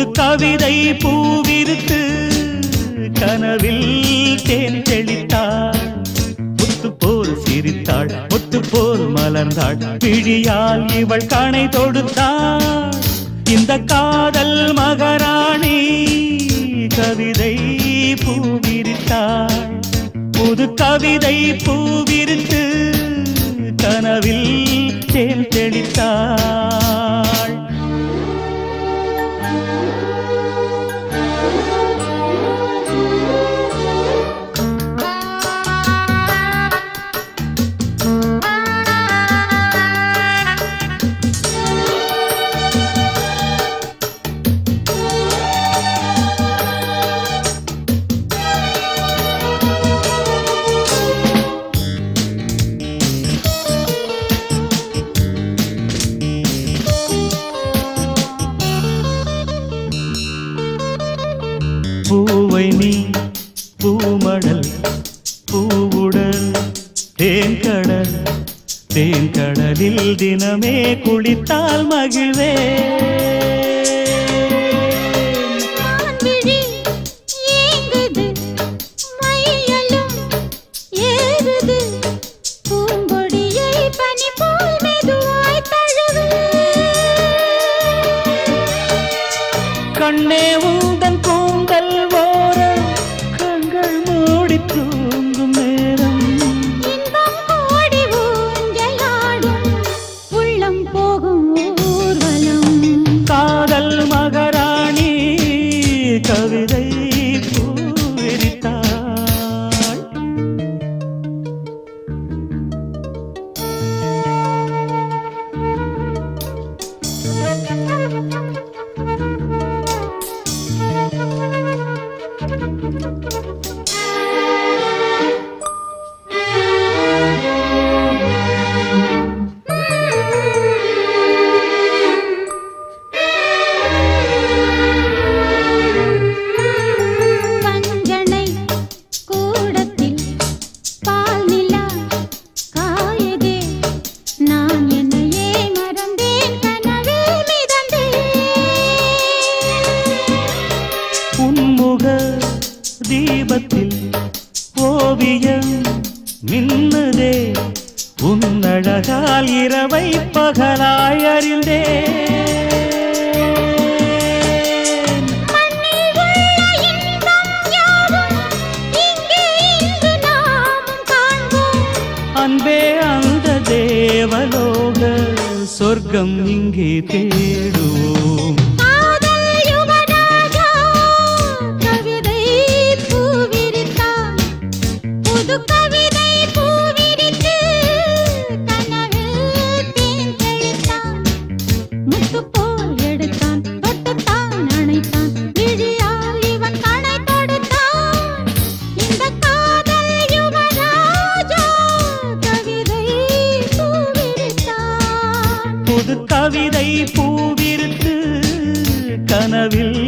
புது கவிதை பூவிருத்து கனவில் தேன் தெளித்தாள். முத்து போல் சிரித்தாள், முத்து போல் மலர்ந்தாள், விழியால் இவள் கணை தொடுத்தாள். இந்த காதல் மகாராணி கவிதை பூவிரித்தாள். புது கவிதை பூவிரித்து கனவில் தேன் தெளித்தாள். பூவை நீ பூமடல் பூவுடல் தேன்கடல், தேன்கடலில் தினமே குளித்தால் மகிழ்வே. கண்ணே உந்தன் கூந்தல் ஓர கண்கள் மூடி தூங்கும் நேரம் ஓடி ஊஞ்சலாடும் உள்ளம் போகும் ஊர்வலம். காதல் மகாராணி கவிதை பூவிரித்தாள். தீபத்தில் ஓவியம் மின்னதே, உன்னழகால் இரவை பகலாய் அறிந்தே. அன்பே அந்த தேவலோக சொர்க்கம் இங்கே தேடுவோம். புது கவிதை பூவிருத்து கனவில்